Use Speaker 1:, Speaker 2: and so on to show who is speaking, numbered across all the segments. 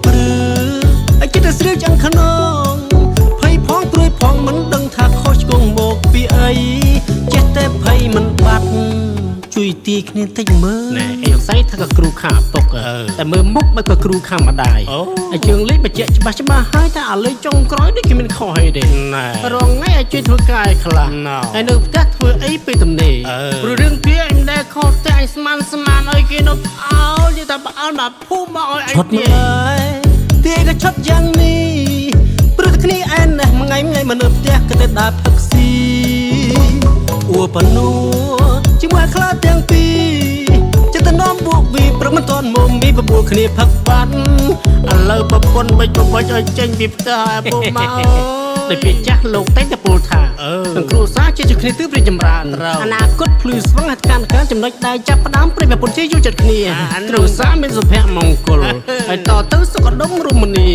Speaker 1: ព្រឺអចិត្តស្រីចាំងខ្នងភ័យផងព្រួយផងមិនដឹងថាខុសឆ្គងមកពីអីចេះតែភ័យមិនបាត់ជួយទីគ្នាតិចមើលណែអីស្អីថាក៏គ្រូខាពុកតែមើលមុខមិនក៏គ្រូខាម្ដាយហើយជើងលេខបញ្ជាក់ច្បាស់ហើយតែអាលេខចុងក្រោយដូចគេមានខុសអីទេរងថ្ងៃឲ្យជួយធ្វើការឲ្យខ្លះហើយនៅផ្ទះធ្វើអីពេលទំនេរព្រោះរឿងវាអញដែលខុសតែអញស្មានឲ្យគេនៅអោលនិយាយថាបើអល់មកភូមិមកឲ្យអញទេក៏ឈប់យ៉ាងនេះព្រោះតែគ្នាឯណេះថ្ងៃមនុស្សផ្ទះក៏តែដើរផឹកស៊ីអួបនូជាមួយខ្លាទាំងពីរចិត្តនំពួកវីព្រមមិនតន់មុំមីបបួលគ្នាផឹកបាត់ឥឡូវប្រពន្ធបិចឲ្យចេញពីផ្ទះឲ្យពុកមកដោយពាក្យចាស់លោកតែងតែពោលថាទាំងគ្រួសារជាគ្នាទើបរីចម្រើនអនាគតភ្លឺស្វឹងហេតុការណ៍ចំណុចដែលចាប់ផ្ដើមប្រិយប្រពន្ធជាយូរចិត្តគ្នាគ្រួសារមានសុភមង្គលហើយតទៅសុខដុមរមនា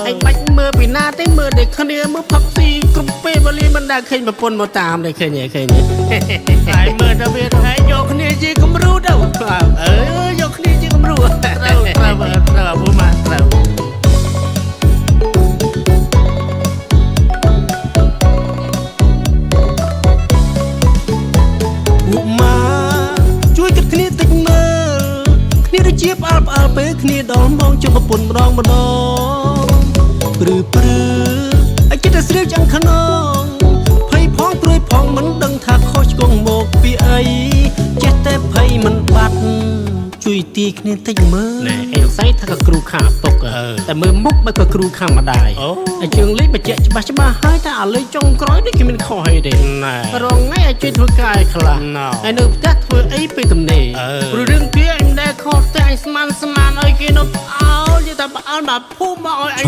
Speaker 1: ហើយបាច់មើលពីណាទេមើលតែគ្នាមើលផឹកស៊ីគ្រប់ពេលវេលាមិនដែលឃើញប្រពន្ធមកតាមទេឃើញហើយមើលទៅវាហើយយកគ្នាជាគំរូទៅយកគ្នាជាគំរូត្រូវពុកម៉ាត្រូវជួយគិតគ្នាតិចមើលគ្នាដូចជាផ្អើលពេលគ្នាដល់មកជុំប្រពន្ធម្ដងព្រឺអចិត្តស្រីចាំងខ្នងភ័យផងព្រួយផងមិនដឹងថាខុសឆ្គងមកពីអីចេះតែភ័យមិនបាត់ជួយទីគ្នាតិចមើលណែអីស្អីថាក៏គ្រូខាពុកតែមើលមុខមិនក៏គ្រូខាម្ដាយហើយជើងលេខបញ្ជាក់ច្បាស់ហើយតែអាលេខចុងក្រោយដូចគេមានខុសអីទេរងថ្ងៃឲ្យជួយធ្វើការឲ្យខ្លះហើយនៅផ្ទះធ្វើអីពេលទំនេរព្រោះរឿងវាអញដែលខុសតែអញស្មានឲ្យគេនៅអោលនិយាយថាបើអល់មកភូមិមកឲ្យអញ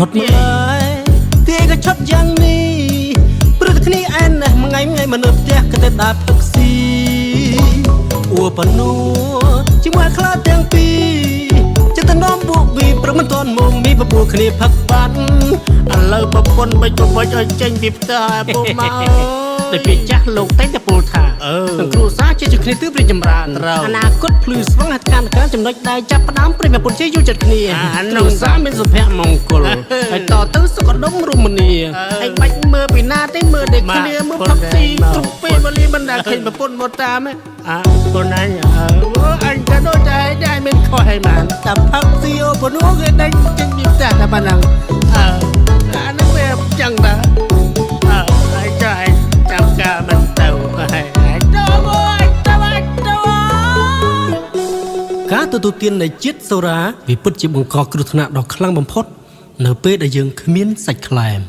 Speaker 1: ទេក៏ឈប់យ៉ាងនេះព្រោះតែគ្នាឯណេះថ្ងៃមនុស្សផ្ទះក៏តែដើរផឹកស៊ីអួបនូជាមួយខ្លាទាំងពីរចិត្តនំពួកវីព្រមមិនតន់មុំមីបបួលគ្នាផឹកបាត់ឥឡូវប្រពន្ធបិចឲ្យចេញពីផ្ទះឲ្យពុកមកដោយពាក្យចាស់លោកតែងតែពោលថាទាំងគ្រួសារជាគ្នាទើបរីចម្រើនអនាគតភ្លឺស្វឹងហេតុការណ៍ចំណុចដែលចាប់ផ្ដើមប្រិយប្រពន្ធជាយូរចិត្តគ្នាគ្រួសារមានសុភមង្គលហើយតទៅសុខដុមរមនាហើយបាច់មើលពីណាទេមើលតែគ្នាមើលផឹកស៊ីគ្រប់ពេលវេលាមិនដែលឃើញប្រពន្ធមកតាមទេកូនអញអញក៏ដូចតែមានខុសឲ្យបានតែផឹកស៊ីអូបនួគេដេញចេញពីផ្ទះតែប៉ុណ្ណឹងអានេះវាចឹងតាហើយចាយចាំការមិនទៅការទទួលទាននៃជាតិសូរ៉ាវាពិតជាបង្កគ្រោះថ្នាក់ដ៏ខ្លាំងបំផុតនៅពេលដែលយើងគ្មានសាច់ខ្លែម